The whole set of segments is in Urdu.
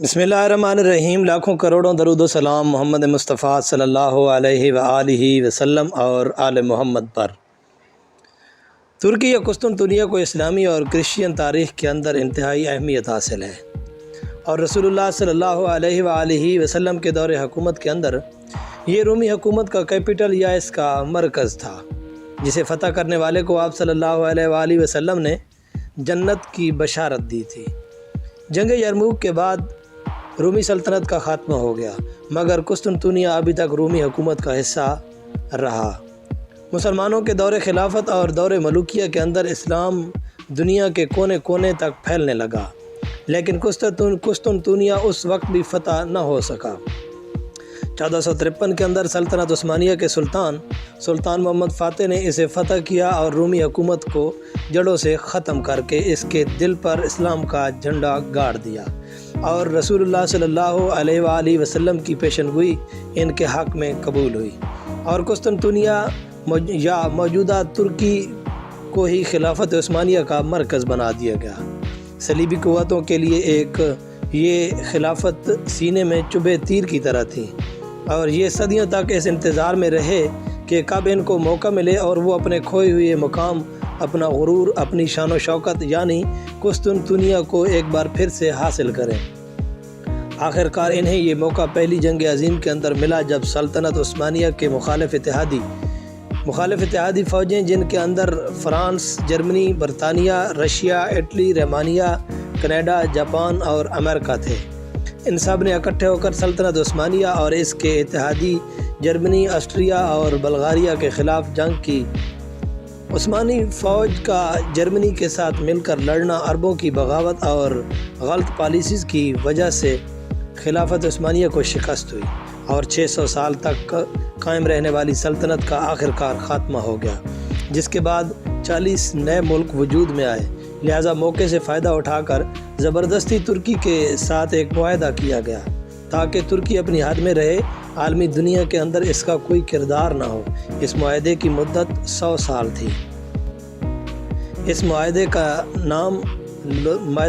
بسم اللہ الرحمن الرحیم۔ لاکھوں کروڑوں درود و سلام محمد مصطفیٰ صلی اللہ علیہ وآلہ وسلم اور آل محمد پر۔ ترکی یا قسطنطنیہ کو اسلامی اور کرسچین تاریخ کے اندر انتہائی اہمیت حاصل ہے، اور رسول اللہ صلی اللہ علیہ وآلہ وسلم کے دور حکومت کے اندر یہ رومی حکومت کا کیپٹل یا اس کا مرکز تھا، جسے فتح کرنے والے کو آپ صلی اللہ علیہ وآلہ وسلم نے جنت کی بشارت دی تھی۔ جنگ یرموک کے بعد رومی سلطنت کا خاتمہ ہو گیا، مگر قسطنطنیہ ابھی تک رومی حکومت کا حصہ رہا۔ مسلمانوں کے دور خلافت اور دور ملوکیہ کے اندر اسلام دنیا کے کونے کونے تک پھیلنے لگا، لیکن قسطنطنیہ اس وقت بھی فتح نہ ہو سکا۔ 1453 کے اندر سلطنت عثمانیہ کے سلطان محمد فاتح نے اسے فتح کیا اور رومی حکومت کو جڑوں سے ختم کر کے اس کے دل پر اسلام کا جھنڈا گاڑ دیا، اور رسول اللہ صلی اللہ علیہ وآلہ وسلم کی پیشن گوئی ان کے حق میں قبول ہوئی، اور قسطنطنیہ یا موجودہ ترکی کو ہی خلافت عثمانیہ کا مرکز بنا دیا گیا۔ صلیبی قوتوں کے لیے یہ خلافت سینے میں چبھے تیر کی طرح تھی، اور یہ صدیوں تک اس انتظار میں رہے کہ کب ان کو موقع ملے اور وہ اپنے کھوئے ہوئے مقام، اپنا غرور، اپنی شان و شوکت یعنی قسطنطنیہ کو ایک بار پھر سے حاصل کریں۔ آخرکار انہیں یہ موقع پہلی جنگ عظیم کے اندر ملا، جب سلطنت عثمانیہ کے مخالف اتحادی فوجیں، جن کے اندر فرانس، جرمنی، برطانیہ، Russia, Italy, Romania, Canada, Japan اور امریکہ تھے، ان سب نے اکٹھے ہو کر سلطنت عثمانیہ اور اس کے اتحادی جرمنی، آسٹریا اور بلغاریہ کے خلاف جنگ کی۔ عثمانی فوج کا جرمنی کے ساتھ مل کر لڑنا، عربوں کی بغاوت اور غلط پالیسیز کی وجہ سے خلافت عثمانیہ کو شکست ہوئی، اور 600 سال تک قائم رہنے والی سلطنت کا آخرکار خاتمہ ہو گیا، جس کے بعد 40 نئے ملک وجود میں آئے۔ لہٰذا موقع سے فائدہ اٹھا کر زبردستی ترکی کے ساتھ ایک معاہدہ کیا گیا، تاکہ ترکی اپنی حد میں رہے، عالمی دنیا کے اندر اس کا کوئی کردار نہ ہو۔ اس معاہدے کی مدت 100 سال تھی۔ اس معاہدے کا نام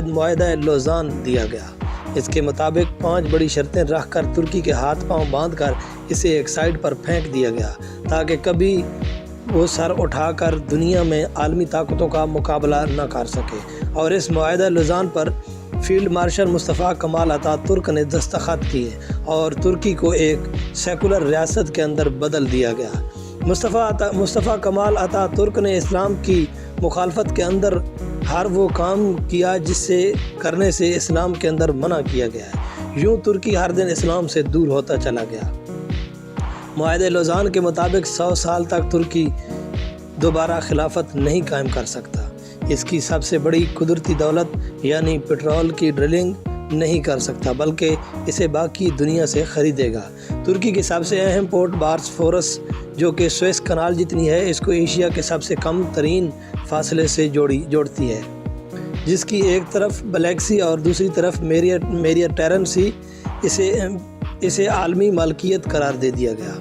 معاہدہ لوزان دیا گیا۔ اس کے مطابق 5 بڑی شرطیں رکھ کر ترکی کے ہاتھ پاؤں باندھ کر اسے ایک سائڈ پر پھینک دیا گیا، تاکہ کبھی وہ سر اٹھا کر دنیا میں عالمی طاقتوں کا مقابلہ نہ کر سکے، اور اس معاہدہ لوزان پر فیلڈ مارشل مصطفیٰ کمال اتا ترک نے دستخط کیے، اور ترکی کو ایک سیکولر ریاست کے اندر بدل دیا گیا۔ مصطفیٰ کمال اتا ترک نے اسلام کی مخالفت کے اندر ہر وہ کام کیا جس سے کرنے سے اسلام کے اندر منع کیا گیا ہے۔ یوں ترکی ہر دن اسلام سے دور ہوتا چلا گیا۔ معاہدہ لوزان کے مطابق 100 سال تک ترکی دوبارہ خلافت نہیں قائم کر سکتا۔ اس کی سب سے بڑی قدرتی دولت یعنی پٹرول کی ڈرلنگ نہیں کر سکتا، بلکہ اسے باقی دنیا سے خریدے گا۔ ترکی کی سب سے اہم پورٹ باسفورس، جو کہ سوئس کنال جتنی ہے، اس کو ایشیا کے سب سے کم ترین فاصلے سے جوڑتی ہے، جس کی ایک طرف بلیک سی اور دوسری طرف میڈیٹرینین سی۔ اسے عالمی ملکیت قرار دے دیا گیا،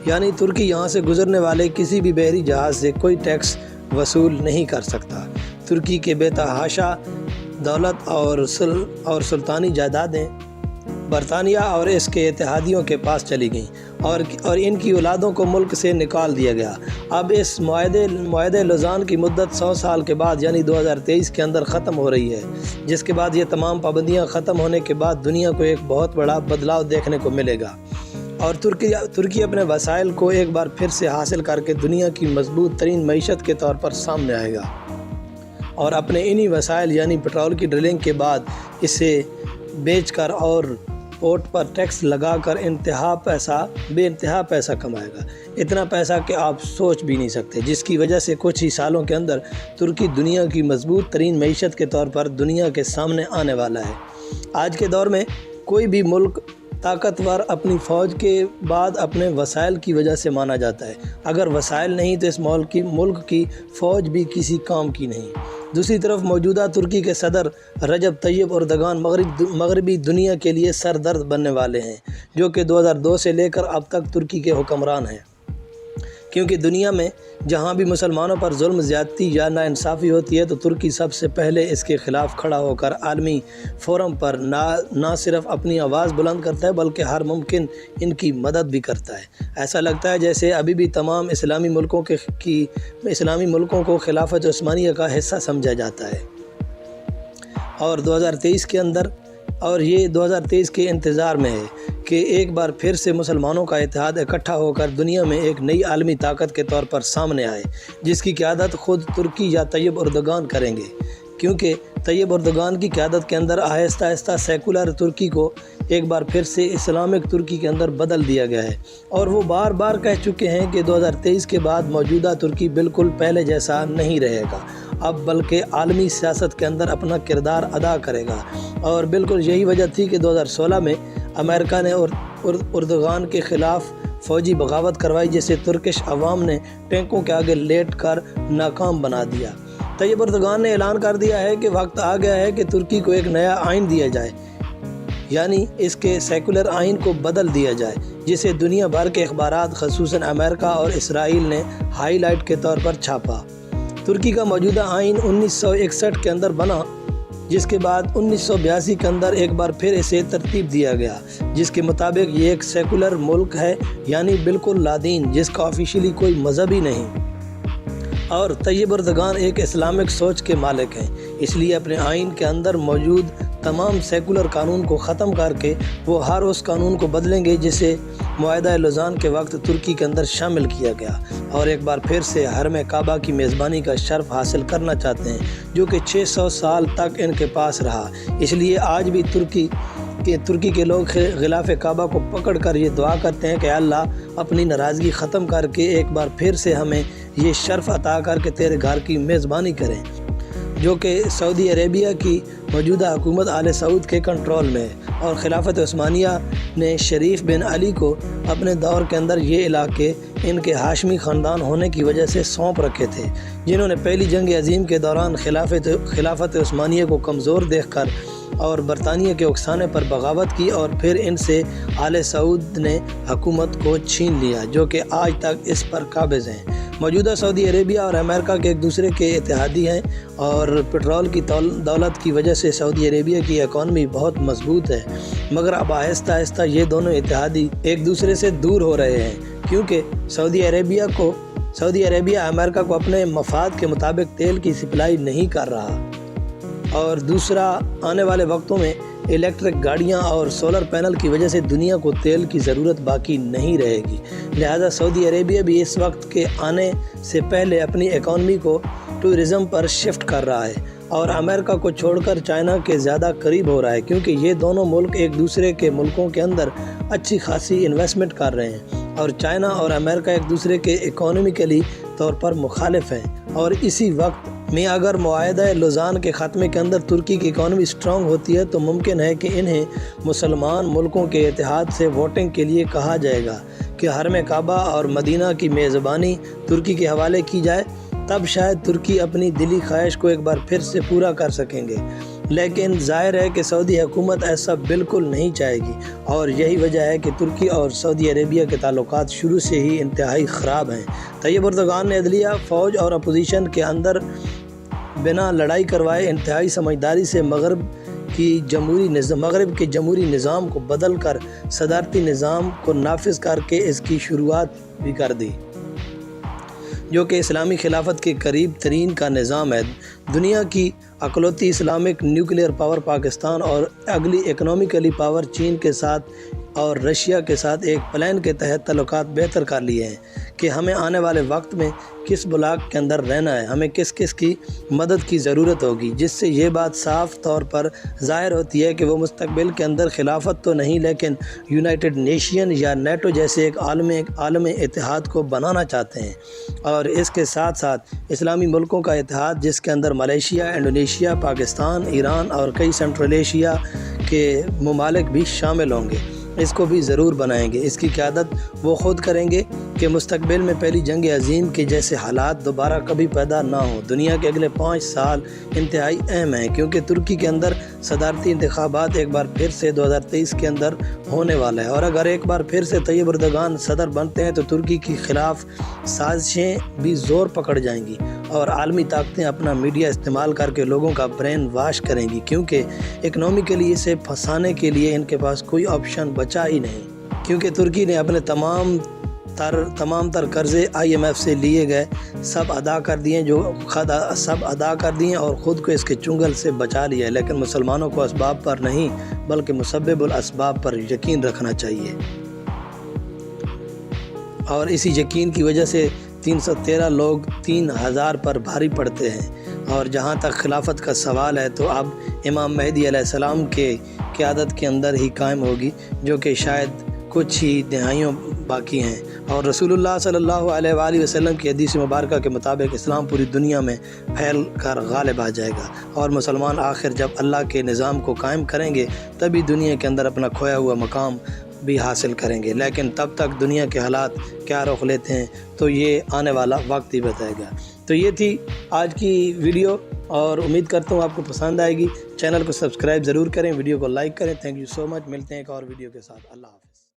یعنی ترکی یہاں سے گزرنے والے کسی بھی بحری جہاز سے کوئی ٹیکس وصول نہیں کر سکتا۔ ترکی کے بے تحاشا دولت اور سلطانی جائیدادیں برطانیہ اور اس کے اتحادیوں کے پاس چلی گئیں، اور ان کی اولادوں کو ملک سے نکال دیا گیا۔ اب اس معاہدہ لوزان کی مدت 100 سال کے بعد یعنی 2023 کے اندر ختم ہو رہی ہے، جس کے بعد یہ تمام پابندیاں ختم ہونے کے بعد دنیا کو ایک بہت بڑا بدلاؤ دیکھنے کو ملے گا، اور ترکی اپنے وسائل کو ایک بار پھر سے حاصل کر کے دنیا کی مضبوط ترین معیشت کے طور پر سامنے آئے گا، اور اپنے انہی وسائل یعنی پٹرول کی ڈرلنگ کے بعد اسے بیچ کر اور پورٹ پر ٹیکس لگا کر بے انتہا پیسہ کمائے گا۔ اتنا پیسہ کہ آپ سوچ بھی نہیں سکتے، جس کی وجہ سے کچھ ہی سالوں کے اندر ترکی دنیا کی مضبوط ترین معیشت کے طور پر دنیا کے سامنے آنے والا ہے۔ آج کے دور میں کوئی بھی ملک طاقتور اپنی فوج کے بعد اپنے وسائل کی وجہ سے مانا جاتا ہے۔ اگر وسائل نہیں تو اس ملک کی فوج بھی کسی کام کی نہیں۔ دوسری طرف موجودہ ترکی کے صدر رجب طیب اردگان مغربی دنیا کے لیے سر درد بننے والے ہیں، جو کہ 2002 سے لے کر اب تک ترکی کے حکمران ہیں۔ کیونکہ دنیا میں جہاں بھی مسلمانوں پر ظلم، زیادتی یا ناانصافی ہوتی ہے تو ترکی سب سے پہلے اس کے خلاف کھڑا ہو کر عالمی فورم پر نہ صرف اپنی آواز بلند کرتا ہے بلکہ ہر ممکن ان کی مدد بھی کرتا ہے۔ ایسا لگتا ہے جیسے ابھی بھی تمام اسلامی ملکوں کو خلافت عثمانیہ کا حصہ سمجھا جاتا ہے، اور 2023 کے انتظار میں ہے کہ ایک بار پھر سے مسلمانوں کا اتحاد اکٹھا ہو کر دنیا میں ایک نئی عالمی طاقت کے طور پر سامنے آئے، جس کی قیادت خود ترکی یا طیب اردوغان کریں گے، کیونکہ طیب اردوغان کی قیادت کے اندر آہستہ آہستہ سیکولر ترکی کو ایک بار پھر سے اسلامک ترکی کے اندر بدل دیا گیا ہے، اور وہ بار بار کہہ چکے ہیں کہ 2023 کے بعد موجودہ ترکی بالکل پہلے جیسا نہیں رہے گا، اب بلکہ عالمی سیاست کے اندر اپنا کردار ادا کرے گا۔ اور بالکل یہی وجہ تھی کہ 2016 میں امریکہ نے اردوغان کے خلاف فوجی بغاوت کروائی، جسے ترکش عوام نے ٹینکوں کے آگے لیٹ کر ناکام بنا دیا۔ طیب اردوغان نے اعلان کر دیا ہے کہ وقت آ گیا ہے کہ ترکی کو ایک نیا آئین دیا جائے، یعنی اس کے سیکولر آئین کو بدل دیا جائے، جسے دنیا بھر کے اخبارات خصوصاً امریکہ اور اسرائیل نے ہائی لائٹ کے طور پر چھاپا۔ ترکی کا موجودہ آئین 1961 کے اندر بنا، جس کے بعد 1982 کے اندر ایک بار پھر اسے ترتیب دیا گیا، جس کے مطابق یہ ایک سیکولر ملک ہے، یعنی بالکل لادین، جس کا آفیشلی کوئی مذہب ہی نہیں، اور طیب اردوغان ایک اسلامک سوچ کے مالک ہیں، اس لیے اپنے آئین کے اندر موجود تمام سیکولر قانون کو ختم کر کے وہ ہر اس قانون کو بدلیں گے جسے معاہدہ لوزان کے وقت ترکی کے اندر شامل کیا گیا، اور ایک بار پھر سے حرم کعبہ کی میزبانی کا شرف حاصل کرنا چاہتے ہیں، جو کہ 600 سال تک ان کے پاس رہا۔ اس لیے آج بھی ترکی کے لوگ غلاف کعبہ کو پکڑ کر یہ دعا کرتے ہیں کہ اللہ اپنی ناراضگی ختم کر کے ایک بار پھر سے ہمیں یہ شرف عطا کر کے تیرے گھر کی میزبانی کریں، جو کہ سعودی عربیہ کی موجودہ حکومت آل سعود کے کنٹرول میں ہے، اور خلافت عثمانیہ نے شریف بن علی کو اپنے دور کے اندر یہ علاقے ان کے ہاشمی خاندان ہونے کی وجہ سے سونپ رکھے تھے، جنہوں نے پہلی جنگ عظیم کے دوران خلافت عثمانیہ کو کمزور دیکھ کر اور برطانیہ کے اکسانے پر بغاوت کی، اور پھر ان سے آل سعود نے حکومت کو چھین لیا، جو کہ آج تک اس پر قابض ہیں۔ موجودہ سعودی عربیہ اور امریکہ کے ایک دوسرے کے اتحادی ہیں، اور پٹرول کی دولت کی وجہ سے سعودی عربیہ کی اکانومی بہت مضبوط ہے، مگر اب آہستہ آہستہ یہ دونوں اتحادی ایک دوسرے سے دور ہو رہے ہیں، کیونکہ سعودی عربیہ امریکہ کو اپنے مفاد کے مطابق تیل کی سپلائی نہیں کر رہا، اور دوسرا آنے والے وقتوں میں الیکٹرک گاڑیاں اور سولر پینل کی وجہ سے دنیا کو تیل کی ضرورت باقی نہیں رہے گی، لہذا سعودی عربیہ بھی اس وقت کے آنے سے پہلے اپنی اکانومی کو ٹورزم پر شفٹ کر رہا ہے، اور امریکہ کو چھوڑ کر چائنا کے زیادہ قریب ہو رہا ہے، کیونکہ یہ دونوں ملک ایک دوسرے کے ملکوں کے اندر اچھی خاصی انویسٹمنٹ کر رہے ہیں، اور چائنا اور امریکہ ایک دوسرے کے اکانومیکلی طور پر مخالف ہیں، اور اسی وقت میں اگر معاہدہ لوزان کے خاتمے کے اندر ترکی کی اکانومی سٹرونگ ہوتی ہے تو ممکن ہے کہ انہیں مسلمان ملکوں کے اتحاد سے ووٹنگ کے لیے کہا جائے گا کہ حرم کعبہ اور مدینہ کی میزبانی ترکی کے حوالے کی جائے، تب شاید ترکی اپنی دلی خواہش کو ایک بار پھر سے پورا کر سکیں گے، لیکن ظاہر ہے کہ سعودی حکومت ایسا بالکل نہیں چاہے گی، اور یہی وجہ ہے کہ ترکی اور سعودی عربیہ کے تعلقات شروع سے ہی انتہائی خراب ہیں۔ طیب اردوغان نے عدلیہ، فوج اور اپوزیشن کے اندر بنا لڑائی کروائے انتہائی سمجھداری سے مغرب کے جمہوری نظام کو بدل کر صدارتی نظام کو نافذ کر کے اس کی شروعات بھی کر دی، جو کہ اسلامی خلافت کے قریب ترین کا نظام ہے۔ دنیا کی اکلوتی اسلامک نیوکلیئر پاور پاکستان اور اگلی اکنامیکلی پاور چین کے ساتھ اور رشیا کے ساتھ ایک پلان کے تحت تعلقات بہتر کر لیے ہیں کہ ہمیں آنے والے وقت میں کس بلاک کے اندر رہنا ہے، ہمیں کس کی مدد کی ضرورت ہوگی، جس سے یہ بات صاف طور پر ظاہر ہوتی ہے کہ وہ مستقبل کے اندر خلافت تو نہیں لیکن یونائٹڈ نیشن یا نیٹو جیسے ایک عالم اتحاد کو بنانا چاہتے ہیں، اور اس کے ساتھ ساتھ اسلامی ملکوں کا اتحاد جس کے اندر ملیشیا، انڈونیشیا، پاکستان، ایران اور کئی سنٹرل ایشیا کے ممالک بھی شامل ہوں گے، اس کو بھی ضرور بنائیں گے۔ اس کی قیادت وہ خود کریں گے کہ مستقبل میں پہلی جنگ عظیم کے جیسے حالات دوبارہ کبھی پیدا نہ ہوں۔ دنیا کے اگلے 5 سال انتہائی اہم ہیں کیونکہ ترکی کے اندر صدارتی انتخابات ایک بار پھر سے 2023 کے اندر ہونے والا ہے، اور اگر ایک بار پھر سے طیب اردوغان صدر بنتے ہیں تو ترکی کے خلاف سازشیں بھی زور پکڑ جائیں گی اور عالمی طاقتیں اپنا میڈیا استعمال کر کے لوگوں کا برین واش کریں گی، کیونکہ اکنامکلی اسے پھنسانے کے لیے ان کے پاس کوئی آپشن بچا ہی نہیں، کیونکہ ترکی نے اپنے تمام تر قرضے IMF سے لیے گئے سب ادا کر دیے اور خود کو اس کے چنگل سے بچا لیا ہے۔ لیکن مسلمانوں کو اسباب پر نہیں بلکہ مسبب الاسباب پر یقین رکھنا چاہیے، اور اسی یقین کی وجہ سے 313 لوگ 3000 پر بھاری پڑتے ہیں۔ اور جہاں تک خلافت کا سوال ہے تو اب امام مہدی علیہ السلام کے قیادت کے اندر ہی قائم ہوگی، جو کہ شاید کچھ ہی دہائیوں باقی ہیں، اور رسول اللہ صلی اللہ علیہ وآلہ وسلم کی حدیث مبارکہ کے مطابق اسلام پوری دنیا میں پھیل کر غالب آ جائے گا، اور مسلمان آخر جب اللہ کے نظام کو قائم کریں گے تبھی دنیا کے اندر اپنا کھویا ہوا مقام بھی حاصل کریں گے۔ لیکن تب تک دنیا کے حالات کیا رخ لیتے ہیں تو یہ آنے والا وقت ہی بتائے گا۔ تو یہ تھی آج کی ویڈیو، اور امید کرتا ہوں آپ کو پسند آئے گی۔ چینل کو سبسکرائب ضرور کریں، ویڈیو کو لائک کریں۔ تھینک یو سو مچ، ملتے ہیں ایک اور ویڈیو کے ساتھ۔ اللہ حافظ۔